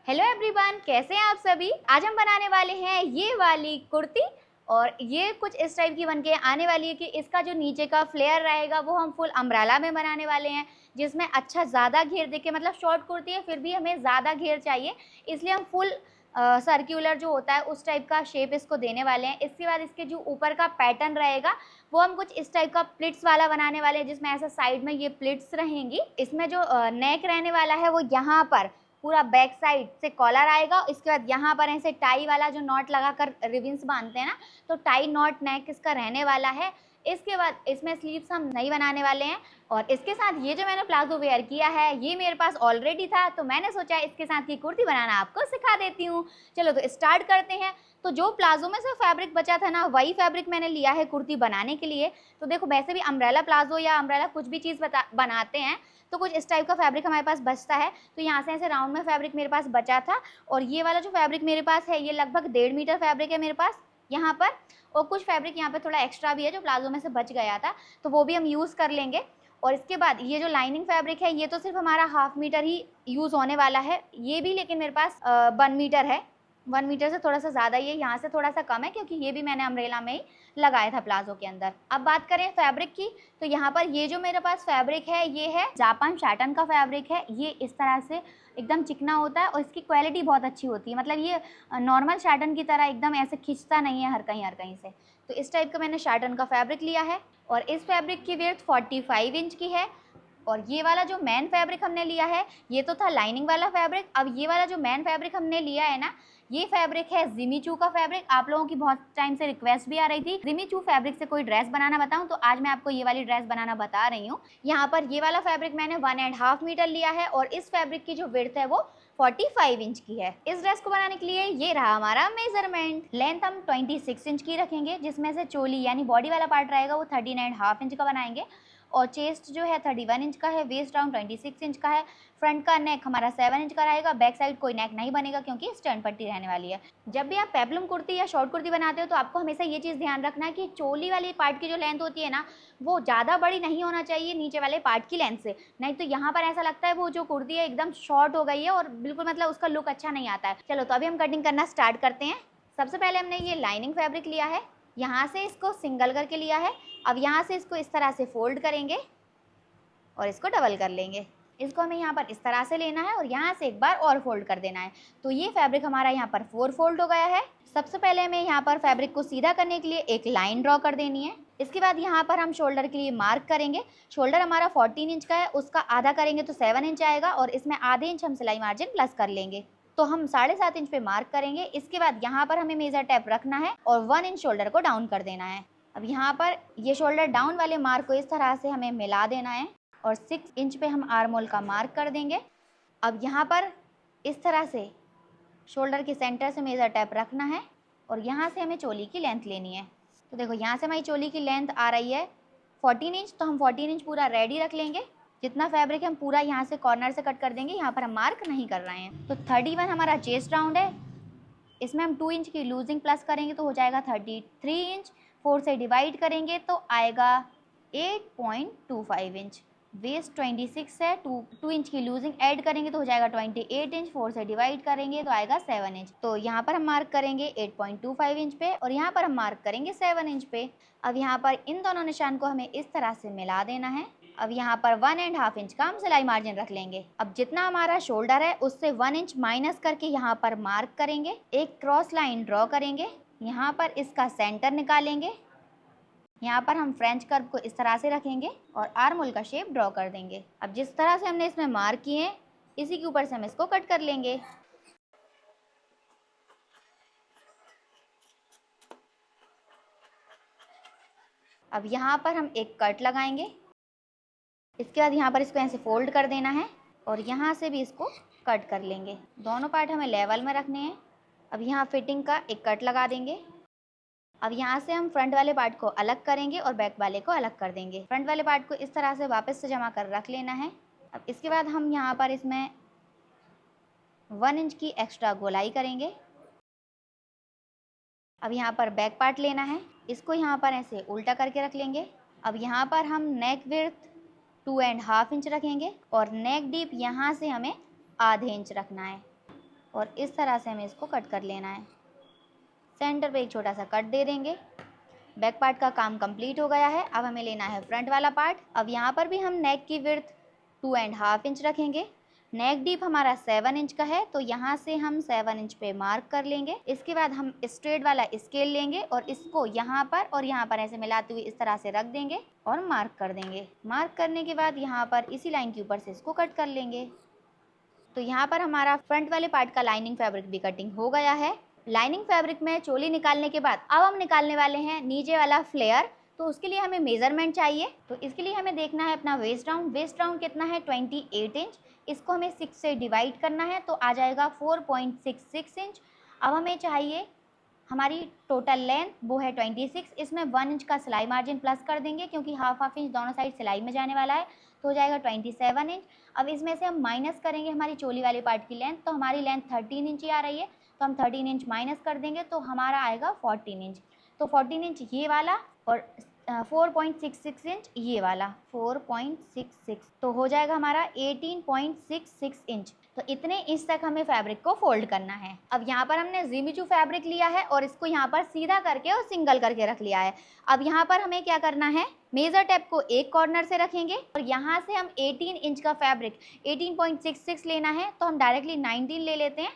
Hello everyone, कैसे हैं आप सभी। आज हम बनाने वाले हैं ये वाली कुर्ती और ये कुछ इस टाइप की बनके आने वाली है कि इसका जो नीचे का फ्लेयर रहेगा वो हम फुल अम्ब्रेला में बनाने वाले हैं, जिसमें अच्छा ज़्यादा घेर देके, मतलब शॉर्ट कुर्ती है फिर भी हमें ज़्यादा घेर चाहिए, इसलिए हम फुल सर्क्यूलर जो होता है उस टाइप का शेप इसको देने वाले हैं। इसके बाद इसके जो ऊपर का पैटर्न रहेगा वो हम कुछ इस टाइप का प्लिट्स वाला बनाने वाले हैं, जिसमें ऐसा साइड में ये प्लिट्स रहेंगी। इसमें जो नेक रहने वाला है वो यहाँ पर पूरा बैक साइड से कॉलर आएगा। इसके बाद यहाँ पर ऐसे टाई वाला जो नॉट लगाकर रिबन्स बांधते हैं ना, तो टाई नॉट नेक इसका रहने वाला है। इसके बाद इसमें स्लीव्स हम नहीं बनाने वाले हैं। और इसके साथ ये जो मैंने प्लाजो वेयर किया है ये मेरे पास ऑलरेडी था, तो मैंने सोचा इसके साथ ये कुर्ती बनाना आपको सिखा देती हूँ। चलो तो स्टार्ट करते हैं। तो जो प्लाजो में से फैब्रिक बचा था ना, वही फैब्रिक मैंने लिया है कुर्ती बनाने के लिए। तो देखो, वैसे भी अम्ब्रेला प्लाजो या अम्ब्रेला कुछ भी चीज़ बनाते हैं तो कुछ इस टाइप का फैब्रिक हमारे पास बचता है। तो यहाँ से ऐसे राउंड में फैब्रिक मेरे पास बचा था, और ये वाला जो फैब्रिक मेरे पास है ये लगभग 1.5 मीटर फैब्रिक है मेरे पास यहाँ पर। और कुछ फैब्रिक यहाँ पे थोड़ा एक्स्ट्रा भी है जो प्लाजो में से बच गया था, तो वो भी हम यूज़ कर लेंगे। और इसके बाद ये जो लाइनिंग फैब्रिक है ये तो सिर्फ हमारा 1/2 मीटर ही यूज़ होने वाला है। ये भी लेकिन मेरे पास 1 मीटर है, 1 मीटर से थोड़ा सा ज़्यादा, ये यहाँ से थोड़ा सा कम है क्योंकि ये भी मैंने अम्ब्रेला में ही लगाया था प्लाजो के अंदर। अब बात करें फैब्रिक की, तो यहाँ पर ये जो मेरे पास फैब्रिक है ये है जापान सैटिन का फैब्रिक है। ये इस तरह से एकदम चिकना होता है और इसकी क्वालिटी बहुत अच्छी होती है, मतलब ये नॉर्मल सैटिन की तरह एकदम ऐसे खिंचता नहीं है हर कहीं से। तो इस टाइप का मैंने सैटिन का फैब्रिक लिया है और इस फैब्रिक की विड्थ 45 इंच की है। और ये वाला जो मेन फैब्रिक हमने लिया है ये तो था लाइनिंग वाला फैब्रिक। अब ये वाला जो मेन फैब्रिक हमने लिया है ना, ये फैब्रिक है जिमी चू का फैब्रिक। आप लोगों की बहुत टाइम से रिक्वेस्ट भी आ रही थी जिमी चू फैब्रिक से कोई ड्रेस बनाना बताऊं, तो आज मैं आपको ये वाली ड्रेस बनाना बता रही हूँ। यहाँ पर ये वाला फैब्रिक मैंने 1.5 मीटर लिया है और इस फैब्रिक की जो विड्थ है वो 45 इंच की है। इस ड्रेस को बनाने के लिए ये रहा हमारा मेजरमेंट। लेंथ हम 26 इंच की रखेंगे, जिसमें से चोली यानी बॉडी वाला पार्ट रहेगा वो 13.5 इंच का बनाएंगे। और चेस्ट जो है 31 इंच का है, वेस्ट राउंड 26 इंच का है। फ्रंट का नेक हमारा 7 इंच का रहेगा। बैक साइड कोई नेक नहीं बनेगा क्योंकि स्टैंड पट्टी रहने वाली है। जब भी आप पेप्लम कुर्ती या शॉर्ट कुर्ती बनाते हो तो आपको हमेशा ये चीज़ ध्यान रखना है कि चोली वाली पार्ट की जो लेंथ होती है ना, वो ज़्यादा बड़ी नहीं होना चाहिए नीचे वाले पार्ट की लेंथ से, नहीं तो यहाँ पर ऐसा लगता है वो जो कुर्ती है एकदम शॉर्ट हो गई है और बिल्कुल मतलब उसका लुक अच्छा नहीं आता है। चलो तो अभी हम कटिंग करना स्टार्ट करते हैं। सबसे पहले हमने ये लाइनिंग फैब्रिक लिया है, यहाँ से इसको सिंगल करके लिया है। अब यहाँ से इसको इस तरह से फोल्ड करेंगे और इसको डबल कर लेंगे। इसको हमें यहाँ पर इस तरह से लेना है और यहाँ से एक बार और फोल्ड कर देना है। तो ये फैब्रिक हमारा यहाँ पर 4 फोल्ड हो गया है। सबसे पहले हमें यहाँ पर फैब्रिक को सीधा करने के लिए एक लाइन ड्रॉ कर देनी है। इसके बाद यहाँ पर हम शोल्डर के लिए मार्क करेंगे। शोल्डर हमारा 14 इंच का है, उसका आधा करेंगे तो 7 इंच आएगा और इसमें आधे इंच हम सिलाई मार्जिन प्लस कर लेंगे, तो हम 7.5 इंच पे मार्क करेंगे। इसके बाद यहाँ पर हमें मेजर टेप रखना है और 1 इंच शोल्डर को डाउन कर देना है। अब यहाँ पर ये शोल्डर डाउन वाले मार्क को इस तरह से हमें मिला देना है और 6 इंच पे हम आर्म होल का मार्क कर देंगे। अब यहाँ पर इस तरह से शोल्डर के सेंटर से मेजर टैप रखना है और यहाँ से हमें चोली की लेंथ लेनी है। तो देखो यहाँ से हमारी चोली की लेंथ आ रही है 14 इंच, तो हम 14 इंच पूरा रेडी रख लेंगे। जितना फैब्रिक है हम पूरा यहाँ से कॉर्नर से कट कर देंगे, यहाँ पर हम मार्क नहीं कर रहे हैं। तो 31 हमारा चेस्ट राउंड है, इसमें हम 2 इंच की लूजिंग प्लस करेंगे तो हो जाएगा 33 इंच। 4 से डिवाइड करेंगे तो आएगा 8.25 इंच। वेस्ट 26 है, 2 इंच की लूजिंग ऐड करेंगे तो हो जाएगा 28 इंच। 4 से डिवाइड करेंगे तो आएगा 7 इंच। तो यहाँ पर हम मार्क करेंगे 8.25 इंच पे और यहाँ पर हम मार्क करेंगे 7 इंच पे। अब यहाँ पर इन दोनों निशान को हमें इस तरह से मिला देना है। अब यहाँ पर 1.5 इंच का हम सिलाई मार्जिन रख लेंगे। अब जितना हमारा शोल्डर है उससे 1 इंच माइनस करके यहाँ पर मार्क करेंगे। एक क्रॉस लाइन ड्रॉ करेंगे, यहाँ पर इसका सेंटर निकालेंगे। यहाँ पर हम फ्रेंच कर्व को इस तरह से रखेंगे और आर्म होल का शेप ड्रॉ कर देंगे। अब जिस तरह से हमने इसमें मार्क किए हैं इसी के ऊपर से हम इसको कट कर लेंगे। अब यहाँ पर हम एक कट लगाएंगे। इसके बाद यहाँ पर इसको ऐसे फोल्ड कर देना है और यहाँ से भी इसको कट कर लेंगे। दोनों पार्ट हमें लेवल में रखने हैं। अब यहाँ फिटिंग का एक कट लगा देंगे। अब यहाँ से हम फ्रंट वाले पार्ट को अलग करेंगे और बैक वाले को अलग कर देंगे। फ्रंट वाले पार्ट को इस तरह से वापस से जमा कर रख लेना है। अब इसके बाद हम यहाँ पर इसमें 1 इंच की एक्स्ट्रा गोलाई करेंगे। अब यहाँ पर बैक पार्ट लेना है, इसको यहाँ पर ऐसे उल्टा करके रख लेंगे। अब यहाँ पर हम नेक विड्थ 2.5 इंच रखेंगे और नेक डीप यहाँ से हमें आधे इंच रखना है और इस तरह से हमें इसको कट कर लेना है। सेंटर पे एक छोटा सा कट दे देंगे। बैक पार्ट का काम कंप्लीट हो गया है। अब हमें लेना है फ्रंट वाला पार्ट। अब यहाँ पर भी हम नेक की विड्थ 2.5 इंच रखेंगे। नेक डीप हमारा 7 इंच का है, तो यहाँ से हम 7 इंच पे मार्क कर लेंगे। इसके बाद हम स्ट्रेट वाला स्केल लेंगे और इसको यहाँ पर और यहाँ पर ऐसे मिलाते हुए इस तरह से रख देंगे और मार्क कर देंगे। मार्क करने के बाद यहाँ पर इसी लाइन के ऊपर से इसको कट कर लेंगे। तो यहाँ पर हमारा फ्रंट वाले पार्ट का लाइनिंग फैब्रिक भी कटिंग हो गया है। लाइनिंग फैब्रिक में चोली निकालने के बाद अब हम निकालने वाले हैं नीचे वाला फ्लेयर। तो उसके लिए हमें मेजरमेंट चाहिए। तो इसके लिए हमें देखना है अपना वेस्ट राउंड। वेस्ट राउंड कितना है? 28 इंच। इसको हमें 6 से डिवाइड करना है तो आ जाएगा 4.66 इंच। अब हमें चाहिए हमारी टोटल लेंथ, वो है 26। इसमें 1 इंच का सिलाई मार्जिन प्लस कर देंगे क्योंकि हाफ इंच दोनों साइड सिलाई में जाने वाला है, तो हो जाएगा 27 इंच। अब इसमें से हम माइनस करेंगे हमारी चोली वाले पार्ट की लेंथ, तो हमारी लेंथ 13 इंच ही आ रही है, तो हम 13 इंच माइनस कर देंगे तो हमारा आएगा 14 इंच। तो 14 इंच ये वाला और 4.66 इंच ये वाला, 4.66, तो हो जाएगा हमारा 18.66 इंच। तो इतने इंच तक हमें फैब्रिक को फोल्ड करना है। अब यहाँ पर हमने जिमीचू फैब्रिक लिया है और इसको यहाँ पर सीधा करके और सिंगल करके रख लिया है। अब यहाँ पर हमें क्या करना है, मेजर टेप को एक कॉर्नर से रखेंगे और यहाँ से हम 18 इंच का फैब्रिक 18.66 लेना है, तो हम डायरेक्टली 19 ले लेते हैं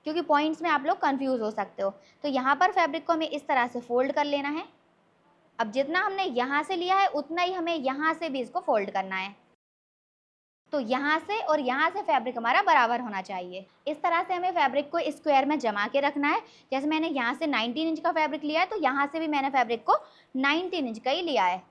क्योंकि पॉइंट्स में आप लोग कंफ्यूज हो सकते हो। तो यहाँ पर फैब्रिक को हमें इस तरह से फोल्ड कर लेना है। अब जितना हमने यहाँ से लिया है उतना ही हमें यहाँ से भी इसको फोल्ड करना है। तो यहाँ से और यहाँ से फैब्रिक हमारा बराबर होना चाहिए। इस तरह से हमें फैब्रिक को स्क्वायर में जमा के रखना है। जैसे मैंने यहाँ से 19 इंच का फैब्रिक लिया है तो यहाँ से भी मैंने फैब्रिक को 19 इंच का ही लिया है।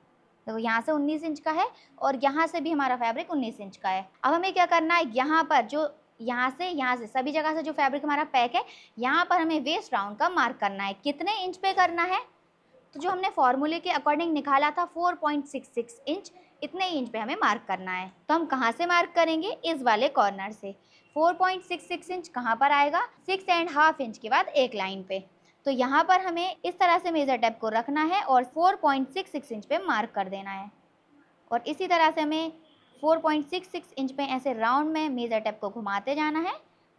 तो यहाँ से 19 इंच का है और यहाँ से भी हमारा फैब्रिक 19 इंच का है। अब हमें क्या करना है, यहाँ पर जो यहाँ से सभी जगह से जो फैब्रिक हमारा पैक है, यहाँ पर हमें वेस्ट राउंड का मार्क करना है। कितने इंच पे करना है, तो जो हमने फॉर्मूले के अकॉर्डिंग निकाला था 4.66 इंच, इतने इंच पे हमें मार्क करना है। तो हम कहाँ से मार्क करेंगे, इस वाले कॉर्नर से। 4.66 इंच कहाँ पर आएगा, 6.5 इंच के बाद एक लाइन पे। तो यहाँ पर हमें इस तरह से मेजर टेप को रखना है और 4.66 इंच पे मार्क कर देना है। और इसी तरह से हमें 4.66 इंच पे ऐसे राउंड में मेजर टेप को घुमाते जाना है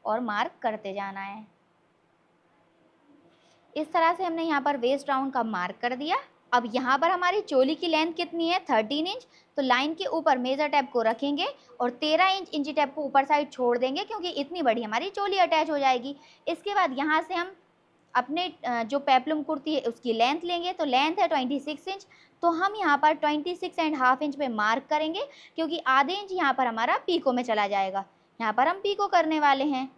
और मार्क करते जाना है। इस तरह से हमने यहाँ पर वेस्ट राउंड का मार्क कर दिया। अब यहाँ पर हमारी चोली की लेंथ कितनी है, 13 इंच। तो लाइन के ऊपर मेजर टेप को रखेंगे और 13 इंच इंची टेप को ऊपर साइड छोड़ देंगे क्योंकि इतनी बड़ी हमारी चोली अटैच हो जाएगी। इसके बाद यहाँ से हम अपने जो पेप्लम कुर्ती है उसकी लेंथ लेंगे। तो लेंथ है 26 इंच, तो हम यहाँ पर 26.5 इंच पे मार्क करेंगे क्योंकि आधे इंच यहाँ पर हमारा पीको में चला जाएगा। यहाँ पर हम पीको करने वाले हैं।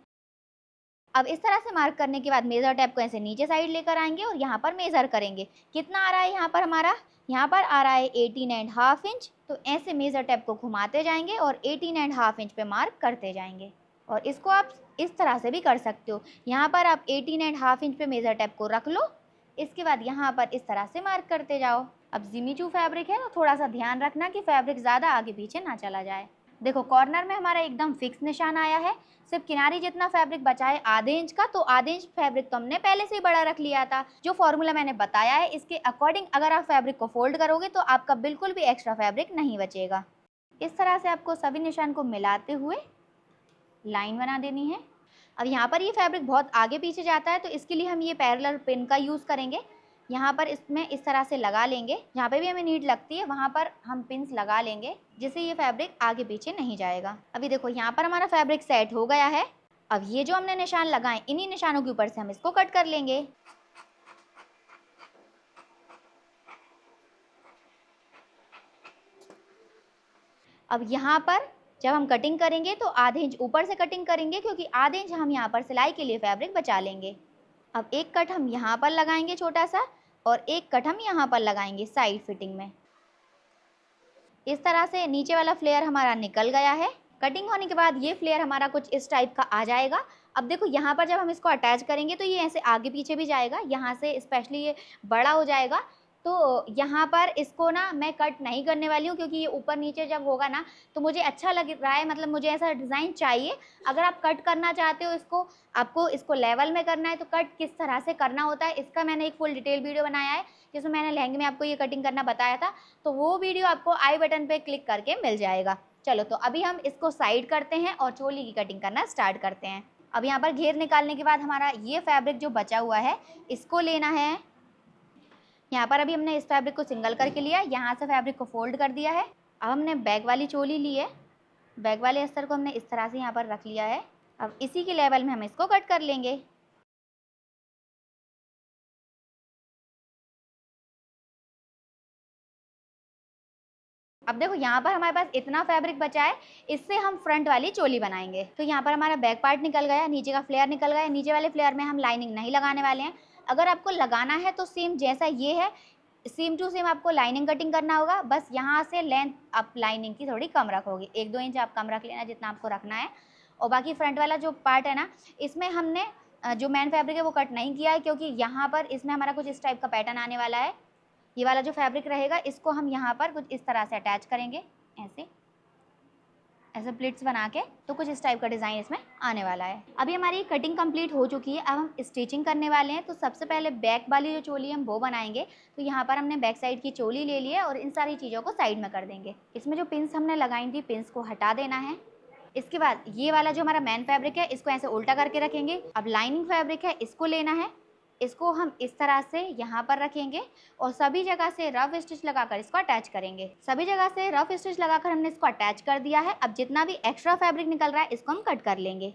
अब इस तरह से मार्क करने के बाद मेजर टेप को ऐसे नीचे साइड लेकर आएंगे और यहाँ पर मेजर करेंगे। कितना आ रहा है यहाँ पर हमारा, यहाँ पर आ रहा है 18.5 इंच। तो ऐसे मेजर टेप को घुमाते जाएंगे और 18.5 इंच पे मार्क करते जाएंगे। और इसको आप इस तरह से भी कर सकते हो, यहाँ पर आप 18.5 इंच पे मेजर टेप को रख लो, इसके बाद यहाँ पर इस तरह से मार्क करते जाओ। अब जिमीचू फैब्रिक है तो थोड़ा सा ध्यान रखना कि फैब्रिक ज़्यादा आगे पीछे ना चला जाए। देखो कॉर्नर में हमारा एकदम फिक्स निशान आया है, सिर्फ किनारी जितना फैब्रिक बचा है आधे इंच का। तो आधे इंच फैब्रिक तो हमने पहले से ही बड़ा रख लिया था। जो फॉर्मूला मैंने बताया है इसके अकॉर्डिंग अगर आप फैब्रिक को फोल्ड करोगे तो आपका बिल्कुल भी एक्स्ट्रा फैब्रिक नहीं बचेगा। इस तरह से आपको सभी निशान को मिलाते हुए लाइन बना देनी है। अब यहाँ पर ये फैब्रिक बहुत आगे पीछे जाता है तो इसके लिए हम ये पैरेलल पिन का यूज़ करेंगे। यहाँ पर इसमें इस तरह से लगा लेंगे, जहाँ पे भी हमें नीड लगती है वहाँ पर हम पिन्स लगा लेंगे जिससे ये फैब्रिक आगे पीछे नहीं जाएगा। अभी देखो यहाँ पर हमारा फैब्रिक सेट हो गया है। अब ये जो हमने निशान लगाए इन्हीं निशानों के ऊपर से हम इसको कट कर लेंगे। अब यहाँ पर जब हम कटिंग करेंगे तो आधे इंच ऊपर से कटिंग करेंगे क्योंकि आधे इंच हम यहाँ पर सिलाई के लिए फैब्रिक बचा लेंगे। अब एक कट हम यहाँ पर लगाएंगे छोटा सा और एक कट हम यहाँ पर लगाएंगे साइड फिटिंग में। इस तरह से नीचे वाला फ्लेयर हमारा निकल गया है। कटिंग होने के बाद ये फ्लेयर हमारा कुछ इस टाइप का आ जाएगा। अब देखो यहाँ पर जब हम इसको अटैच करेंगे तो ये ऐसे आगे पीछे भी जाएगा, यहाँ से स्पेशली ये बड़ा हो जाएगा। तो यहाँ पर इसको ना मैं कट नहीं करने वाली हूँ क्योंकि ये ऊपर नीचे जब होगा ना तो मुझे अच्छा लग रहा है, मतलब मुझे ऐसा डिज़ाइन चाहिए। अगर आप कट करना चाहते हो इसको, आपको इसको लेवल में करना है तो कट किस तरह से करना होता है इसका मैंने एक फुल डिटेल वीडियो बनाया है जिसमें मैंने लहंगे में आपको ये कटिंग करना बताया था। तो वो वीडियो आपको आई बटन पर क्लिक करके मिल जाएगा। चलो तो अभी हम इसको साइड करते हैं और चोली की कटिंग करना स्टार्ट करते हैं। अब यहाँ पर घेर निकालने के बाद हमारा ये फैब्रिक जो बचा हुआ है इसको लेना है। यहाँ पर अभी हमने इस फैब्रिक को सिंगल करके लिया, यहाँ से फैब्रिक को फोल्ड कर दिया है। अब हमने बैक वाली चोली ली है, बैक वाले अस्तर को हमने इस तरह से यहाँ पर रख लिया है। अब इसी के लेवल में हम इसको कट कर लेंगे। अब देखो यहाँ पर हमारे पास इतना फैब्रिक बचा है, इससे हम फ्रंट वाली चोली बनाएंगे। तो यहाँ पर हमारा बैक पार्ट निकल गया, नीचे का फ्लेयर निकल गया। नीचे वाले फ्लेयर में हम लाइनिंग नहीं लगाने वाले हैं। अगर आपको लगाना है तो सेम जैसा ये है, सेम टू सेम आपको लाइनिंग कटिंग करना होगा। बस यहाँ से लेंथ आप लाइनिंग की थोड़ी कम रखोगे, 1-2 इंच आप कम रख लेना जितना आपको रखना है। और बाकी फ्रंट वाला जो पार्ट है ना, इसमें हमने जो मेन फैब्रिक है वो कट नहीं किया है, क्योंकि यहाँ पर इसमें हमारा कुछ इस टाइप का पैटर्न आने वाला है। ये वाला जो फैब्रिक रहेगा इसको हम यहाँ पर कुछ इस तरह से अटैच करेंगे, ऐसे ऐसे प्लिट्स बना के। तो कुछ इस टाइप का डिज़ाइन इसमें आने वाला है। अभी हमारी कटिंग कंप्लीट हो चुकी है, अब हम स्टिचिंग करने वाले हैं। तो सबसे पहले बैक वाली जो चोली है हम वो बनाएंगे। तो यहाँ पर हमने बैक साइड की चोली ले ली है और इन सारी चीज़ों को साइड में कर देंगे। इसमें जो पिन्स हमने लगाई थी, पिन्स को हटा देना है। इसके बाद ये वाला जो हमारा मैन फैब्रिक है इसको ऐसे उल्टा करके रखेंगे। अब लाइनिंग फैब्रिक है इसको लेना है, इसको हम इस तरह से यहाँ पर रखेंगे और सभी जगह से रफ स्टिच लगाकर इसको अटैच करेंगे। सभी जगह से रफ स्टिच लगाकर हमने इसको अटैच कर दिया है। अब जितना भी एक्स्ट्रा फैब्रिक निकल रहा है इसको हम कट कर लेंगे।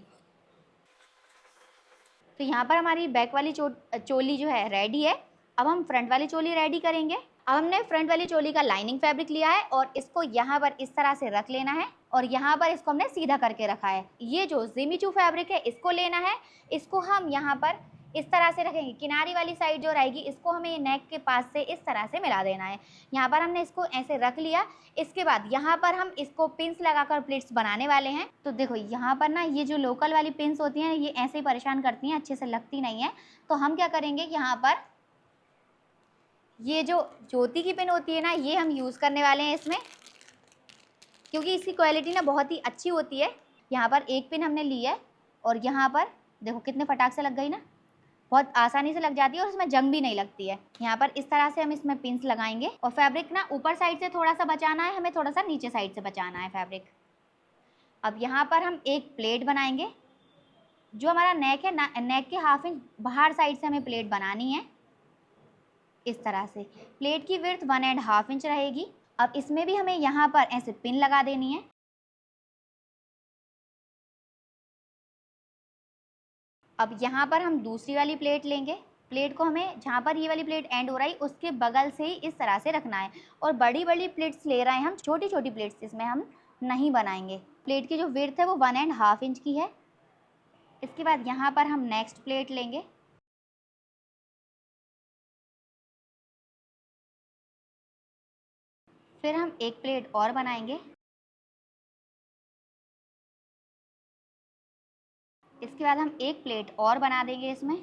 तो यहाँ पर हमारी बैक वाली चोली जो है रेडी है। अब हम फ्रंट वाली चोली रेडी करेंगे। अब हमने फ्रंट वाली चोली का लाइनिंग फैब्रिक लिया है और इसको यहाँ पर इस तरह से रख लेना है और यहाँ पर इसको हमने सीधा करके रखा है। ये जो जिमीचू फैब्रिक है इसको लेना है, इसको हम यहाँ पर इस तरह से रखेंगे। किनारी वाली साइड जो रहेगी इसको हमें नेक के पास से इस तरह से मिला देना है। यहाँ पर हमने इसको ऐसे रख लिया। इसके बाद यहाँ पर हम इसको पिन्स लगाकर प्लिट्स बनाने वाले हैं। तो देखो यहाँ पर ना ये जो लोकल वाली पिन्स होती हैं ये ऐसे ही परेशान करती हैं, अच्छे से लगती नहीं है। तो हम क्या करेंगे, यहाँ पर ये जो ज्योति की पिन होती है ना ये हम यूज़ करने वाले हैं इसमें, क्योंकि इसकी क्वालिटी ना बहुत ही अच्छी होती है। यहाँ पर एक पिन हमने ली है और यहाँ पर देखो कितने फटाक से लग गई ना, बहुत आसानी से लग जाती है और इसमें जंग भी नहीं लगती है। यहाँ पर इस तरह से हम इसमें पिन्स लगाएंगे और फैब्रिक ना ऊपर साइड से थोड़ा सा बचाना है, हमें थोड़ा सा नीचे साइड से बचाना है फैब्रिक। अब यहाँ पर हम एक प्लेट बनाएंगे। जो हमारा नेक है ना, नेक के 1/2 इंच बाहर साइड से हमें प्लेट बनानी है। इस तरह से प्लेट की विड्थ 1.5 इंच रहेगी। अब इसमें भी हमें यहाँ पर ऐसे पिन लगा देनी है। अब यहाँ पर हम दूसरी वाली प्लेट लेंगे। प्लेट को हमें जहाँ पर ये वाली प्लेट एंड हो रही है उसके बगल से ही इस तरह से रखना है। और बड़ी बड़ी प्लेट्स ले रहे हैं हम, छोटी छोटी प्लेट्स इसमें हम नहीं बनाएंगे। प्लेट की जो विड्थ है वो 1.5 इंच की है। इसके बाद यहाँ पर हम नेक्स्ट प्लेट लेंगे। फिर हम एक प्लेट और बनाएंगे। इसके बाद हम एक प्लेट और बना देंगे इसमें।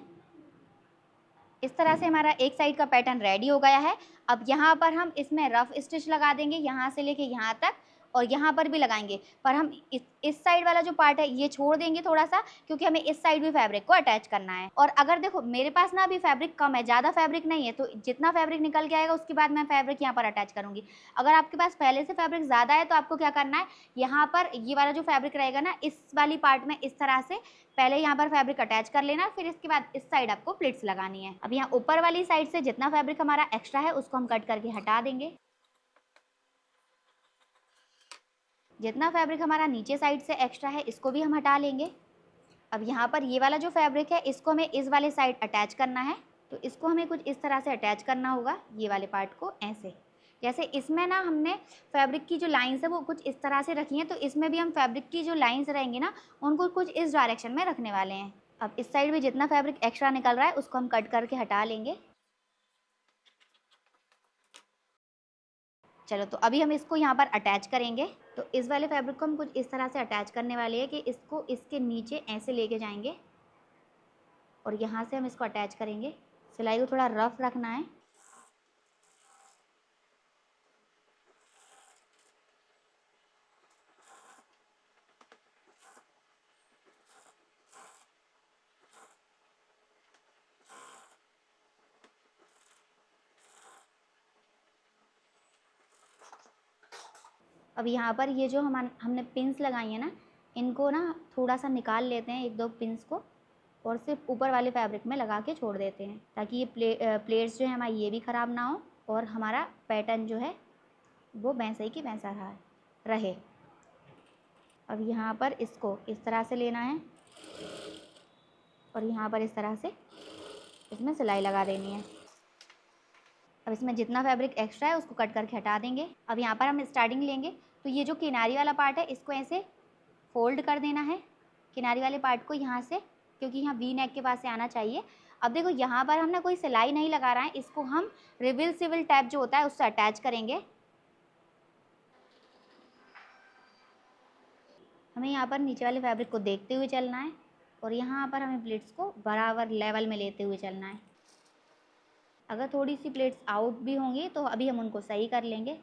इस तरह से हमारा एक साइड का पैटर्न रेडी हो गया है। अब यहाँ पर हम इसमें रफ स्टिच लगा देंगे, यहाँ से लेके यहाँ तक, और यहाँ पर भी लगाएंगे। पर हम इस साइड वाला जो पार्ट है ये छोड़ देंगे थोड़ा सा, क्योंकि हमें इस साइड भी फैब्रिक को अटैच करना है। और अगर देखो मेरे पास ना अभी फैब्रिक कम है, ज़्यादा फैब्रिक नहीं है, तो जितना फैब्रिक निकल के आएगा उसके बाद मैं फैब्रिक यहाँ पर अटैच करूँगी। अगर आपके पास पहले से फैब्रिक ज़्यादा है तो आपको क्या करना है, यहाँ पर ये वाला जो फैब्रिक रहेगा ना इस वाली पार्ट में इस तरह से पहले यहाँ पर फैब्रिक अटैच कर लेना, फिर इसके बाद इस साइड आपको प्लिट्स लगानी है। अब यहाँ ऊपर वाली साइड से जितना फैब्रिक हमारा एक्स्ट्रा है उसको हम कट करके हटा देंगे। जितना फैब्रिक हमारा नीचे साइड से एक्स्ट्रा है इसको भी हम हटा लेंगे। अब यहाँ पर ये वाला जो फैब्रिक है इसको हमें इस वाले साइड अटैच करना है। तो इसको हमें कुछ इस तरह से अटैच करना होगा, ये वाले पार्ट को ऐसे। जैसे इसमें ना हमने फैब्रिक की जो लाइंस है वो कुछ इस तरह से रखी हैं, तो इसमें भी हम फैब्रिक की जो लाइंस रहेंगी ना उनको कुछ इस डायरेक्शन में रखने वाले हैं। अब इस साइड भी जितना फैब्रिक एक्स्ट्रा निकल रहा है उसको हम कट करके हटा लेंगे। चलो तो अभी हम इसको यहाँ पर अटैच करेंगे। तो इस वाले फैब्रिक को हम कुछ इस तरह से अटैच करने वाले हैं कि इसको इसके नीचे ऐसे लेके जाएंगे और यहाँ से हम इसको अटैच करेंगे। सिलाई को थोड़ा रफ रखना है। अब यहाँ पर ये जो हमने पिन्स लगाई है ना, इनको ना थोड़ा सा निकाल लेते हैं, 1-2 पिंस को, और सिर्फ ऊपर वाले फैब्रिक में लगा के छोड़ देते हैं, ताकि ये प्लेट्स जो है हमारी ये भी ख़राब ना हो और हमारा पैटर्न जो है वो वैसा ही कि वैसा रहे। अब यहाँ पर इसको इस तरह से लेना है और यहाँ पर इस तरह से इसमें सिलाई लगा देनी है। अब इसमें जितना फैब्रिक एक्स्ट्रा है उसको कट करके हटा देंगे। अब यहाँ पर हम स्टार्टिंग लेंगे, तो ये जो किनारी वाला पार्ट है इसको ऐसे फोल्ड कर देना है, किनारी वाले पार्ट को यहाँ से, क्योंकि यहाँ वी नेक के पास से आना चाहिए। अब देखो यहाँ पर हमने कोई सिलाई नहीं लगा रहा है, इसको हम रिविल टैप जो होता है उससे अटैच करेंगे। हमें यहाँ पर नीचे वाले फैब्रिक को देखते हुए चलना है और यहाँ पर हमें प्लेट्स को बराबर लेवल में लेते हुए चलना है। अगर थोड़ी सी प्लेट्स आउट भी होंगी तो अभी हम उनको सही कर लेंगे।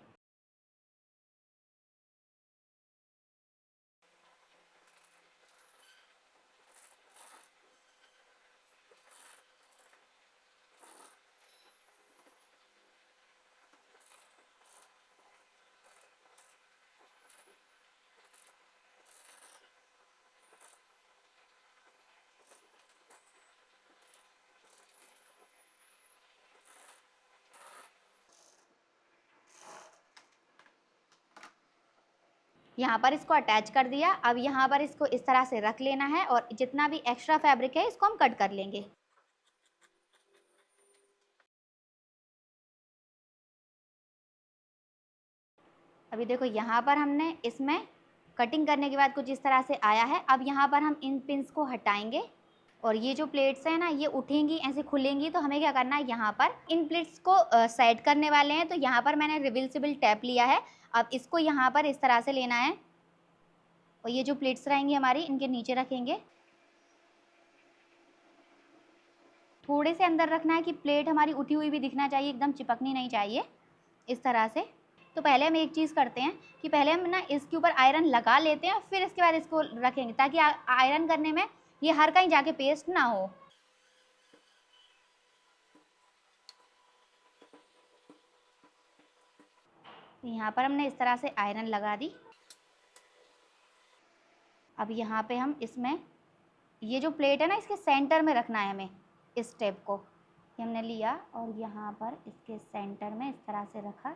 यहाँ पर इसको अटैच कर दिया। अब यहाँ पर इसको इस तरह से रख लेना है और जितना भी एक्स्ट्रा फैब्रिक है इसको हम कट कर लेंगे। अभी देखो यहाँ पर हमने इसमें कटिंग करने के बाद कुछ इस तरह से आया है। अब यहाँ पर हम इन पिंस को हटाएंगे और ये जो प्लेट्स हैं ना ये उठेंगी, ऐसे खुलेंगी, तो हमें क्या करना है, यहाँ पर इन प्लेट्स को सेट करने वाले हैं। तो यहाँ पर मैंने रिवर्सिबल टैप लिया है। अब इसको यहाँ पर इस तरह से लेना है और ये जो प्लेट्स रहेंगी हमारी इनके नीचे रखेंगे। थोड़े से अंदर रखना है कि प्लेट हमारी उठी हुई भी दिखना चाहिए, एकदम चिपकनी नहीं चाहिए, इस तरह से। तो पहले हम एक चीज़ करते हैं कि पहले हम ना इसके ऊपर आयरन लगा लेते हैं, फिर इसके बाद इसको रखेंगे, ताकि आयरन करने में ये हर कहीं जाके पेस्ट ना हो। यहाँ पर हमने इस तरह से आयरन लगा दी। अब यहाँ पे हम इसमें ये जो प्लेट है ना इसके सेंटर में रखना है हमें, इस टेप को ये हमने लिया और यहाँ पर इसके सेंटर में इस तरह से रखा।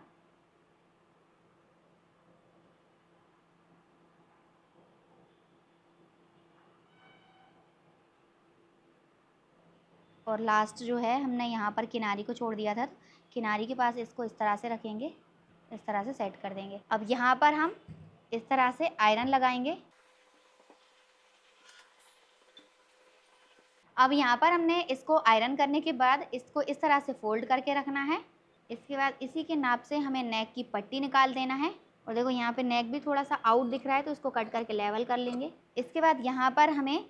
और लास्ट जो है हमने यहाँ पर किनारी को छोड़ दिया था, किनारी के पास इसको इस तरह से रखेंगे, इस तरह से सेट कर देंगे। अब यहाँ पर हम इस तरह से आयरन लगाएंगे। अब यहाँ पर हमने इसको आयरन करने के बाद इसको इस तरह से फोल्ड करके रखना है। इसके बाद इसी के नाप से हमें नेक की पट्टी निकाल देना है। और देखो यहाँ पे नेक भी थोड़ा सा आउट दिख रहा है, तो इसको कट करके लेवल कर लेंगे। इसके बाद यहाँ पर हमें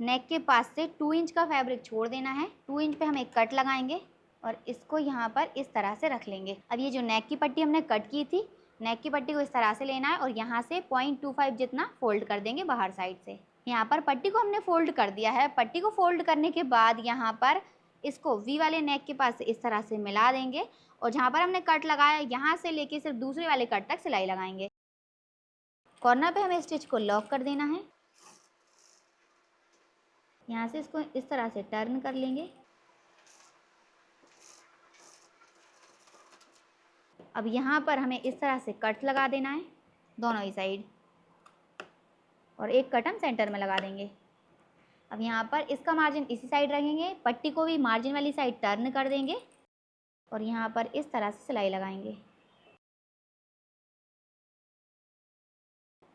नेक के पास से 2 इंच का फैब्रिक छोड़ देना है। 2 इंच पे हम एक कट लगाएंगे और इसको यहाँ पर इस तरह से रख लेंगे। अब ये जो नेक की पट्टी हमने कट की थी, नेक की पट्टी को इस तरह से लेना है और यहाँ से 0.25 जितना फोल्ड कर देंगे बाहर साइड से। यहाँ पर पट्टी को हमने फोल्ड कर दिया है। पट्टी को फोल्ड करने के बाद यहाँ पर इसको वी वाले नेक के पास से इस तरह से मिला देंगे और जहाँ पर हमने कट लगाया यहाँ से लेके सिर्फ दूसरे वाले कट तक सिलाई लगाएंगे। कॉर्नर पे हमें स्टिच को लॉक कर देना है। यहाँ से इसको इस तरह से टर्न कर लेंगे। अब यहाँ पर हमें इस तरह से कट लगा देना है दोनों ही साइड और एक कट हम सेंटर में लगा देंगे। अब यहाँ पर इसका मार्जिन इसी साइड रखेंगे, पट्टी को भी मार्जिन वाली साइड टर्न कर देंगे और यहाँ पर इस तरह से सिलाई लगाएंगे।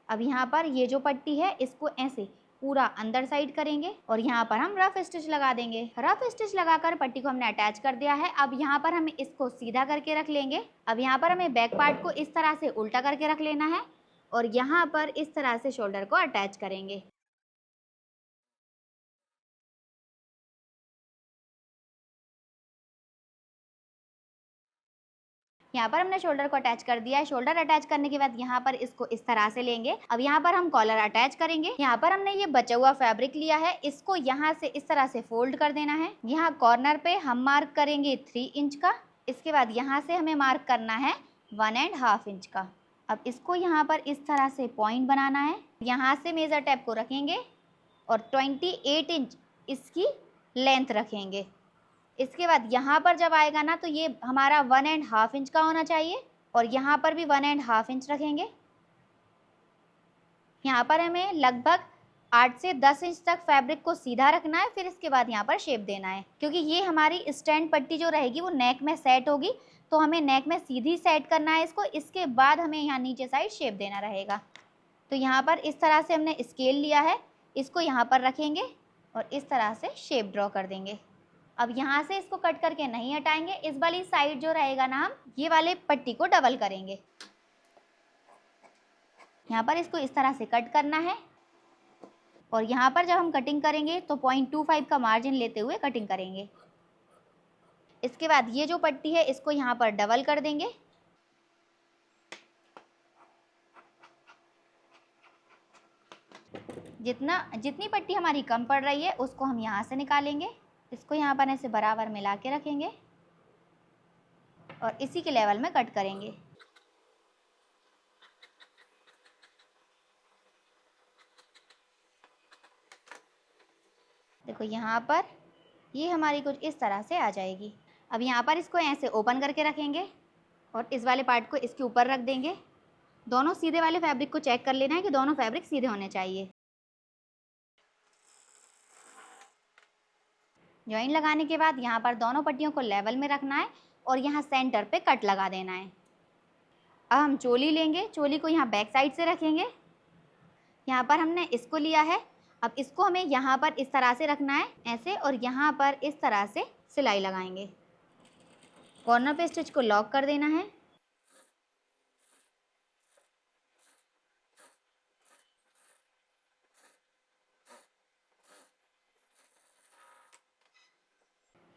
अब यहाँ पर ये जो पट्टी है इसको ऐसे पूरा अंदर साइड करेंगे और यहाँ पर हम रफ स्टिच लगा देंगे। रफ स्टिच लगाकर पट्टी को हमने अटैच कर दिया है। अब यहाँ पर हमें इसको सीधा करके रख लेंगे। अब यहाँ पर हमें बैक पार्ट को इस तरह से उल्टा करके रख लेना है और यहाँ पर इस तरह से शोल्डर को अटैच करेंगे। यहाँ पर हमने शोल्डर को अटैच कर दिया है। शोल्डर अटैच करने के बाद यहाँ पर इसको इस तरह से लेंगे। अब यहाँ पर हम कॉलर अटैच करेंगे। यहाँ पर हमने ये बचा हुआ फैब्रिक लिया है, इसको यहाँ से इस तरह से फोल्ड कर देना है। यहाँ कॉर्नर पे हम मार्क करेंगे 3 इंच का। इसके बाद यहाँ से हमें मार्क करना है 1.5 इंच का। अब इसको यहाँ पर इस तरह से पॉइंट बनाना है। यहाँ से मेज़र टेप को रखेंगे और 28 इंच इसकी लेंथ रखेंगे। इसके बाद यहाँ पर जब आएगा ना तो ये हमारा 1.5 इंच का होना चाहिए और यहाँ पर भी 1.5 इंच रखेंगे। यहाँ पर हमें लगभग 8 से 10 इंच तक फैब्रिक को सीधा रखना है, फिर इसके बाद यहाँ पर शेप देना है, क्योंकि ये हमारी स्टैंड पट्टी जो रहेगी वो नेक में सेट होगी, तो हमें नेक में सीधी सेट करना है इसको। इसके बाद हमें यहाँ नीचे साइड शेप देना रहेगा। तो यहाँ पर इस तरह से हमने स्केल लिया है, इसको यहाँ पर रखेंगे और इस तरह से शेप ड्रॉ कर देंगे। अब यहाँ से इसको कट करके नहीं हटाएंगे, इस वाली साइड जो रहेगा ना हम ये वाले पट्टी को डबल करेंगे। यहाँ पर इसको इस तरह से कट करना है और यहाँ पर जब हम कटिंग करेंगे तो 0.25 का मार्जिन लेते हुए कटिंग करेंगे। इसके बाद ये जो पट्टी है इसको यहाँ पर डबल कर देंगे। जितनी पट्टी हमारी कम पड़ रही है उसको हम यहाँ से निकालेंगे। इसको यहाँ पर ऐसे बराबर मिला के रखेंगे और इसी के लेवल में कट करेंगे। देखो यहाँ पर ये हमारी कुछ इस तरह से आ जाएगी। अब यहाँ पर इसको ऐसे ओपन करके रखेंगे और इस वाले पार्ट को इसके ऊपर रख देंगे। दोनों सीधे वाले फैब्रिक को चेक कर लेना है कि दोनों फैब्रिक सीधे होने चाहिए। जॉइन लगाने के बाद यहाँ पर दोनों पट्टियों को लेवल में रखना है और यहाँ सेंटर पे कट लगा देना है। अब हम चोली लेंगे, चोली को यहाँ बैक साइड से रखेंगे। यहाँ पर हमने इसको लिया है, अब इसको हमें यहाँ पर इस तरह से रखना है ऐसे, और यहाँ पर इस तरह से सिलाई लगाएंगे। कॉर्नर पे स्टिच को लॉक कर देना है।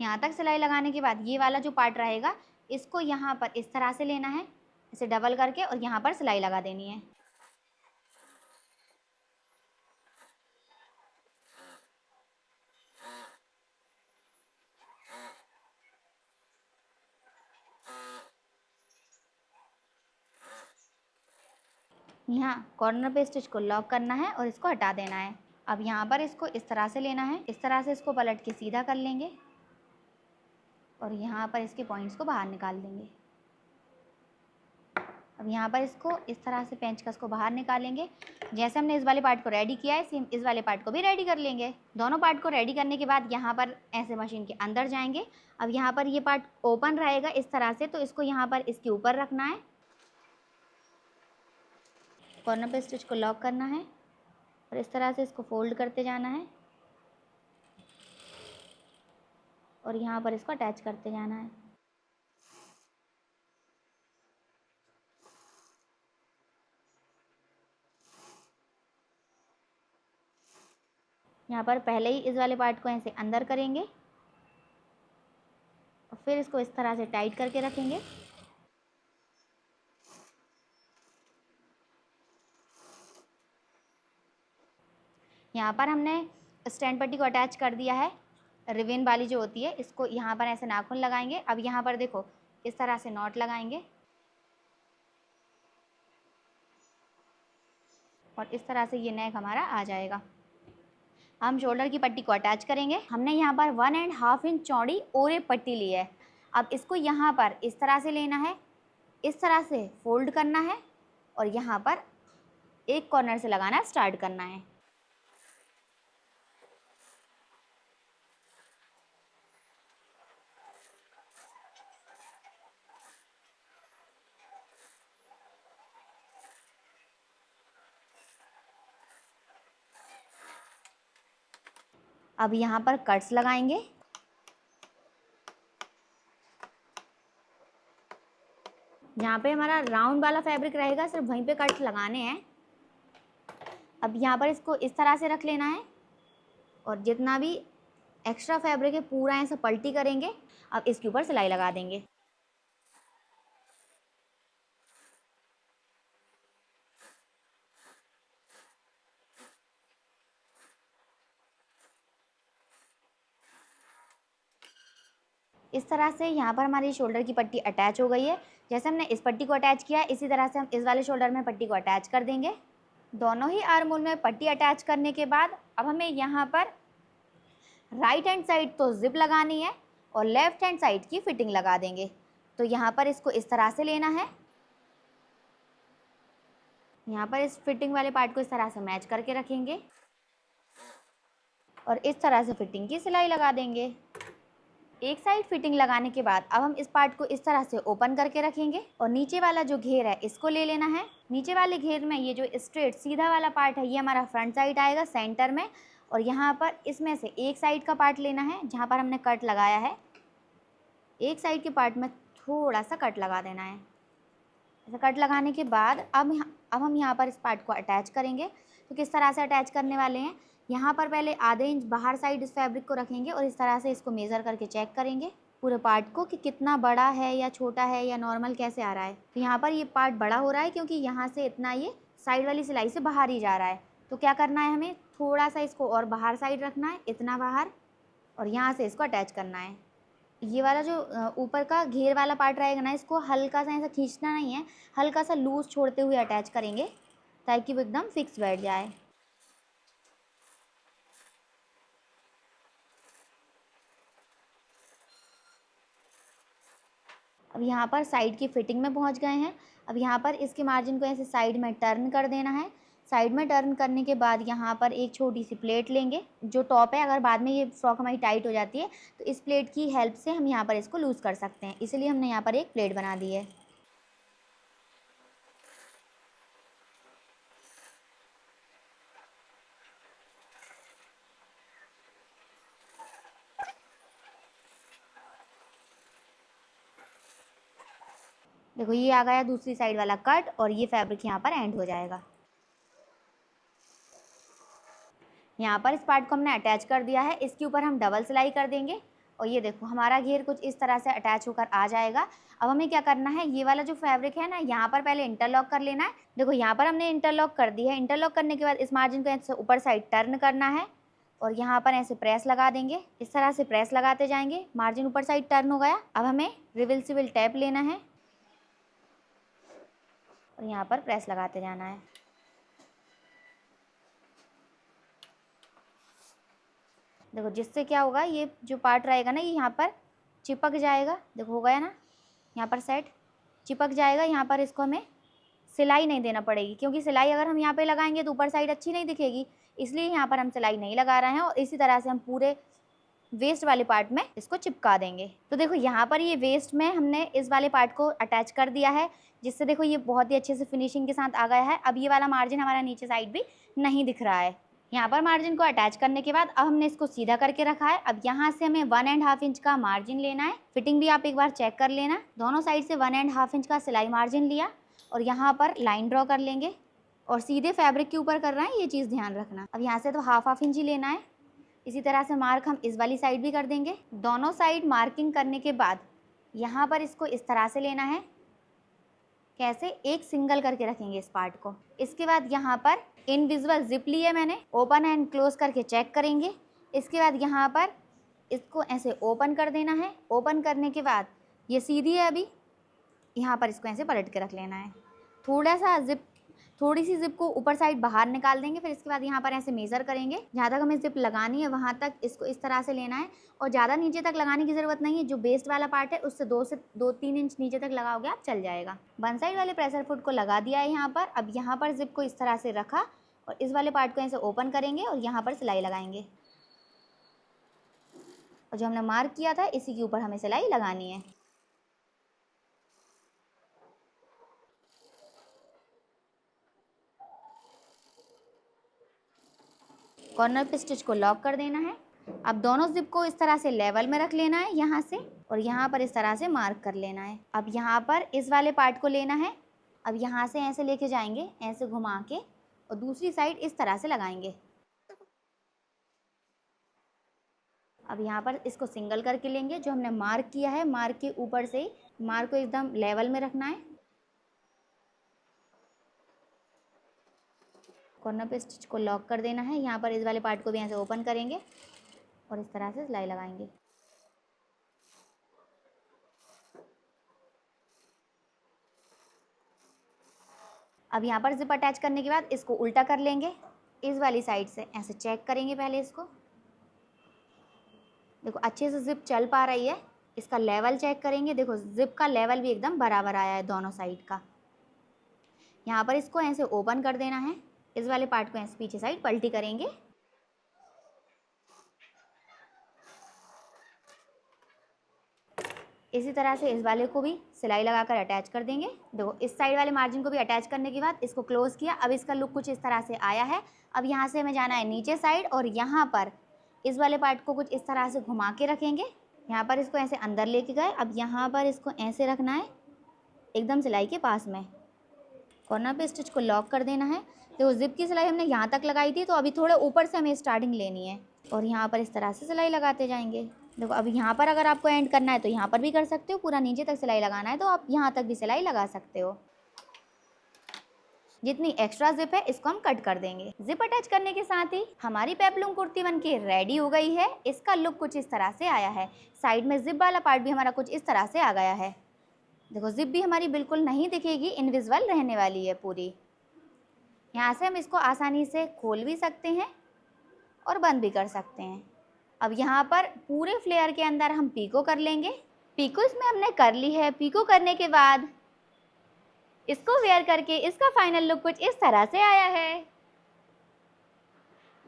यहाँ तक सिलाई लगाने के बाद ये वाला जो पार्ट रहेगा इसको यहाँ पर इस तरह से लेना है, इसे डबल करके, और यहाँ पर सिलाई लगा देनी है। यहाँ कॉर्नर पे स्टिच को लॉक करना है और इसको हटा देना है। अब यहाँ पर इसको इस तरह से लेना है, इस तरह से इसको पलट के सीधा कर लेंगे और यहाँ पर इसके पॉइंट्स को बाहर निकाल देंगे। अब यहाँ पर इसको इस तरह से पेंचकस को बाहर निकालेंगे। जैसे हमने इस वाले पार्ट को रेडी किया है सेम इस वाले पार्ट को भी रेडी कर लेंगे। दोनों पार्ट को रेडी करने के बाद यहाँ पर ऐसे मशीन के अंदर जाएंगे। अब यहाँ पर ये पार्ट ओपन रहेगा इस तरह से, तो इसको यहाँ पर इसके ऊपर रखना है, कॉर्नर पे स्टिच को लॉक करना है और इस तरह से इसको फोल्ड करते जाना है और यहाँ पर इसको अटैच करते जाना है। यहाँ पर पहले ही इस वाले पार्ट को ऐसे अंदर करेंगे और फिर इसको इस तरह से टाइट करके रखेंगे। यहाँ पर हमने स्टैंड पट्टी को अटैच कर दिया है, रिवेन वाली जो होती है, इसको यहाँ पर ऐसे नाखून लगाएंगे। अब यहाँ पर देखो इस तरह से नॉट लगाएंगे और इस तरह से ये नेक हमारा आ जाएगा। हम शोल्डर की पट्टी को अटैच करेंगे। हमने यहाँ पर 1.5 इंच चौड़ी ओरे पट्टी ली है। अब इसको यहाँ पर इस तरह से लेना है, इस तरह से फोल्ड करना है और यहाँ पर एक कॉर्नर से लगाना स्टार्ट करना है। अब यहाँ पर कट्स लगाएंगे। जहाँ पे हमारा राउंड वाला फैब्रिक रहेगा सिर्फ वहीं पे कट्स लगाने हैं। अब यहाँ पर इसको इस तरह से रख लेना है और जितना भी एक्स्ट्रा फैब्रिक है पूरा ऐसे पलटी करेंगे। अब इसके ऊपर सिलाई लगा देंगे। इस तरह से यहाँ पर हमारी शोल्डर की पट्टी अटैच हो गई है। जैसे हमने इस पट्टी को अटैच किया है, इसी तरह से हम इस वाले शोल्डर में पट्टी को अटैच कर देंगे। दोनों ही आर्म होल में पट्टी अटैच करने के बाद अब हमें यहाँ पर राइट हैंड साइड तो जिप लगानी है और लेफ्ट हैंड साइड की फिटिंग लगा देंगे। तो यहाँ पर इसको इस तरह से लेना है। यहाँ पर इस फिटिंग वाले पार्ट को इस तरह से मैच करके रखेंगे और इस तरह से फिटिंग की सिलाई लगा देंगे। एक साइड फिटिंग लगाने के बाद अब हम इस पार्ट को इस तरह से ओपन करके रखेंगे और नीचे वाला जो घेर है इसको ले लेना है। नीचे वाले घेर में ये जो स्ट्रेट सीधा वाला पार्ट है ये हमारा फ्रंट साइड आएगा सेंटर में, और यहाँ पर इसमें से एक साइड का पार्ट लेना है जहाँ पर हमने कट लगाया है। एक साइड के पार्ट में थोड़ा सा कट लगा देना है। ऐसा कट लगाने के बाद अब हम यहाँ पर इस पार्ट को अटैच करेंगे। तो किस तरह से अटैच करने वाले हैं, यहाँ पर पहले आधे इंच बाहर साइड इस फैब्रिक को रखेंगे और इस तरह से इसको मेज़र करके चेक करेंगे पूरे पार्ट को कि कितना बड़ा है या छोटा है या नॉर्मल कैसे आ रहा है। तो यहाँ पर ये पार्ट बड़ा हो रहा है क्योंकि यहाँ से इतना ये साइड वाली सिलाई से बाहर ही जा रहा है। तो क्या करना है, हमें थोड़ा सा इसको और बाहर साइड रखना है, इतना बाहर, और यहाँ से इसको अटैच करना है। ये वाला जो ऊपर का घेर वाला पार्ट रहेगा ना, इसको हल्का सा ऐसा खींचना नहीं है, हल्का सा लूज छोड़ते हुए अटैच करेंगे ताकि वो एकदम फिक्स बैठ जाए। अब यहाँ पर साइड की फिटिंग में पहुँच गए हैं। अब यहाँ पर इसके मार्जिन को ऐसे साइड में टर्न कर देना है। साइड में टर्न करने के बाद यहाँ पर एक छोटी सी प्लेट लेंगे जो टॉप है। अगर बाद में ये फ्रॉक हमारी टाइट हो जाती है तो इस प्लेट की हेल्प से हम यहाँ पर इसको लूज़ कर सकते हैं, इसलिए हमने यहाँ पर एक प्लेट बना दी है। देखो ये आ गया दूसरी साइड वाला कट और ये फैब्रिक यहाँ पर एंड हो जाएगा। यहाँ पर इस पार्ट को हमने अटैच कर दिया है, इसके ऊपर हम डबल सिलाई कर देंगे और ये देखो हमारा घेर कुछ इस तरह से अटैच होकर आ जाएगा। अब हमें क्या करना है, ये वाला जो फैब्रिक है ना यहाँ पर पहले इंटरलॉक कर लेना है। देखो यहाँ पर हमने इंटरलॉक कर दी है। इंटरलॉक करने के बाद इस मार्जिन को ऐसे ऊपर साइड टर्न करना है और यहाँ पर ऐसे प्रेस लगा देंगे। इस तरह से प्रेस लगाते जाएंगे, मार्जिन ऊपर साइड टर्न हो गया। अब हमें रिवर्सिबल टैप लेना है और यहाँ पर प्रेस लगाते जाना है। देखो जिससे क्या होगा, ये जो पार्ट रहेगा ना ये यहाँ पर चिपक जाएगा। देखो हो गया ना, यहाँ पर सेट चिपक जाएगा। यहाँ पर इसको हमें सिलाई नहीं देना पड़ेगी क्योंकि सिलाई अगर हम यहाँ पे लगाएंगे तो ऊपर साइड अच्छी नहीं दिखेगी, इसलिए यहाँ पर हम सिलाई नहीं लगा रहे हैं। और इसी तरह से हम पूरे वेस्ट वाले पार्ट में इसको चिपका देंगे। तो देखो यहाँ पर ये वेस्ट में हमने इस वाले पार्ट को अटैच कर दिया है, जिससे देखो ये बहुत ही अच्छे से फिनिशिंग के साथ आ गया है। अब ये वाला मार्जिन हमारा नीचे साइड भी नहीं दिख रहा है। यहाँ पर मार्जिन को अटैच करने के बाद अब हमने इसको सीधा करके रखा है। अब यहाँ से हमें 1.5 इंच का मार्जिन लेना है। फिटिंग भी आप एक बार चेक कर लेना। दोनों साइड से 1.5 इंच का सिलाई मार्जिन लिया और यहाँ पर लाइन ड्रॉ कर लेंगे और सीधे फैब्रिक के ऊपर कर रहे हैं, ये चीज़ ध्यान रखना। अब यहाँ से तो हाफ इंच ही लेना है। इसी तरह से मार्क हम इस वाली साइड भी कर देंगे। दोनों साइड मार्किंग करने के बाद यहाँ पर इसको इस तरह से लेना है। कैसे, एक सिंगल करके रखेंगे इस पार्ट को। इसके बाद यहाँ पर इनविजिबल जिप ली है मैंने, ओपन एंड क्लोज करके चेक करेंगे। इसके बाद यहाँ पर इसको ऐसे ओपन कर देना है। ओपन करने के बाद ये सीधी है, अभी यहाँ पर इसको ऐसे पलट के रख लेना है। थोड़ी सी जिप को ऊपर साइड बाहर निकाल देंगे। फिर इसके बाद यहाँ पर ऐसे मेज़र करेंगे, जहाँ तक हमें जिप लगानी है वहाँ तक इसको इस तरह से लेना है और ज़्यादा नीचे तक लगाने की ज़रूरत नहीं है। जो बेस्ट वाला पार्ट है उससे 2-3 इंच नीचे तक लगाओगे आप, चल जाएगा। वन साइड वाले प्रेशर फुट को लगा दिया है यहाँ पर। अब यहाँ पर जिप को इस तरह से रखा और इस वाले पार्ट को ऐसे ओपन करेंगे और यहाँ पर सिलाई लगाएंगे और जो हमने मार्क किया था इसी के ऊपर हमें सिलाई लगानी है। कॉर्नर पे स्टिच को लॉक कर देना है। अब दोनों जिप को इस तरह से लेवल में रख लेना है यहाँ से, और यहाँ पर इस तरह से मार्क कर लेना है। अब यहाँ पर इस वाले पार्ट को लेना है। अब यहाँ से ऐसे लेके जाएंगे, ऐसे घुमा के, और दूसरी साइड इस तरह से लगाएंगे। अब यहाँ पर इसको सिंगल करके लेंगे। जो हमने मार्क किया है मार्क के ऊपर से ही मार्क को एकदम लेवल में रखना है। कॉर्नर पे स्टिच को लॉक कर देना है। यहाँ पर इस वाले पार्ट को भी ऐसे ओपन करेंगे और इस तरह से सिलाई लगाएंगे। अब यहाँ पर जिप अटैच करने के बाद इसको उल्टा कर लेंगे, इस वाली साइड से ऐसे चेक करेंगे पहले इसको। देखो अच्छे से जिप चल पा रही है। इसका लेवल चेक करेंगे, देखो जिप का लेवल भी एकदम बराबर आया है दोनों साइड का। यहाँ पर इसको ऐसे ओपन कर देना है, इस वाले पार्ट को ऐसे पीछे साइड पलटी करेंगे। इसी तरह से इस वाले को भी सिलाई लगाकर अटैच कर देंगे। देखो इस साइड वाले मार्जिन को भी अटैच करने के बाद इसको क्लोज किया। अब इसका लुक कुछ इस तरह से आया है। अब यहाँ से हमें जाना है नीचे साइड और यहाँ पर इस वाले पार्ट को कुछ इस तरह से घुमा के रखेंगे। यहाँ पर इसको ऐसे अंदर लेके गए। अब यहाँ पर इसको ऐसे रखना है एकदम सिलाई के पास में, कॉर्नर पे स्टिच को लॉक कर देना है। देखो जिप की सिलाई हमने यहाँ तक लगाई थी, तो अभी थोड़े ऊपर से हमें स्टार्टिंग लेनी है और यहाँ पर इस तरह से सिलाई लगाते जाएंगे। देखो अब यहाँ पर अगर आपको एंड करना है तो यहाँ पर भी कर सकते हो, पूरा नीचे तक सिलाई लगाना है तो आप यहाँ तक भी सिलाई लगा सकते हो। जितनी एक्स्ट्रा जिप है इसको हम कट कर देंगे। जिप अटैच करने के साथ ही हमारी पेपलूम कुर्ती बनके रेडी हो गई है। इसका लुक कुछ इस तरह से आया है। साइड में जिप वाला पार्ट भी हमारा कुछ इस तरह से आ गया है। देखो जिप भी हमारी बिल्कुल नहीं दिखेगी, इनविजिबल रहने वाली है पूरी। यहाँ से हम इसको आसानी से खोल भी सकते हैं और बंद भी कर सकते हैं। अब यहाँ पर पूरे फ्लेयर के अंदर हम पीको कर लेंगे। पीको इसमें हमने कर ली है। पीको करने के बाद इसको वेयर करके इसका फाइनल लुक कुछ इस तरह से आया है।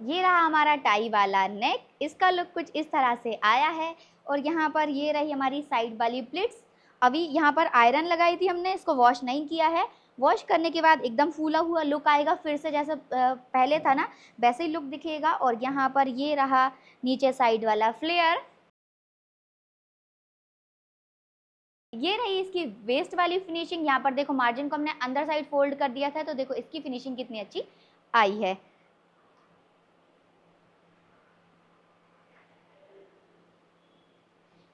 ये रहा हमारा टाई वाला नेक, इसका लुक कुछ इस तरह से आया है। और यहाँ पर ये रही हमारी साइड वाली प्लिट्स। अभी यहाँ पर आयरन लगाई थी हमने, इसको वॉश नहीं किया है। वॉश करने के बाद एकदम फूला हुआ लुक आएगा, फिर से जैसा पहले था ना वैसे ही लुक दिखेगा। और यहाँ पर ये रहा नीचे साइड वाला फ्लेयर। ये रही इसकी वेस्ट वाली फिनिशिंग। यहाँ पर देखो मार्जिन को हमने अंदर साइड फोल्ड कर दिया था, तो देखो इसकी फिनिशिंग कितनी अच्छी आई है।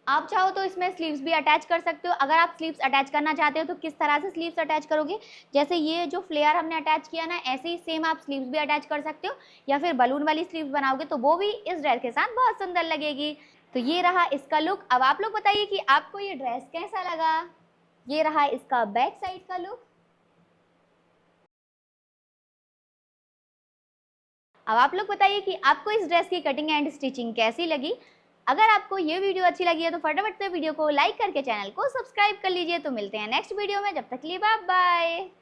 आप चाहो तो इसमें स्लीव्स भी अटैच कर सकते हो। अगर आप स्लीव्स अटैच करना चाहते हो तो किस तरह से स्लीव्स अटैच करोगे, जैसे ये जो फ्लेयर हमने अटैच किया ना, ऐसे ही सेम आप स्लीव्स भी अटैच कर सकते हो। या फिर बलून वाली स्लीव्स बनाओगे तो वो भी इस ड्रेस के साथ बहुत सुंदर लगेगी। तो ये रहा इसका लुक। अब आप लोग बताइए कि आपको ये ड्रेस कैसा लगा। ये रहा इसका बैक साइड का लुक। अब आप लोग बताइए कि आपको इस ड्रेस की कटिंग एंड स्टिचिंग कैसी लगी। अगर आपको ये वीडियो अच्छी लगी है तो फटाफट से वीडियो को लाइक करके चैनल को सब्सक्राइब कर लीजिए। तो मिलते हैं नेक्स्ट वीडियो में, जब तक के लिए बाय बाय।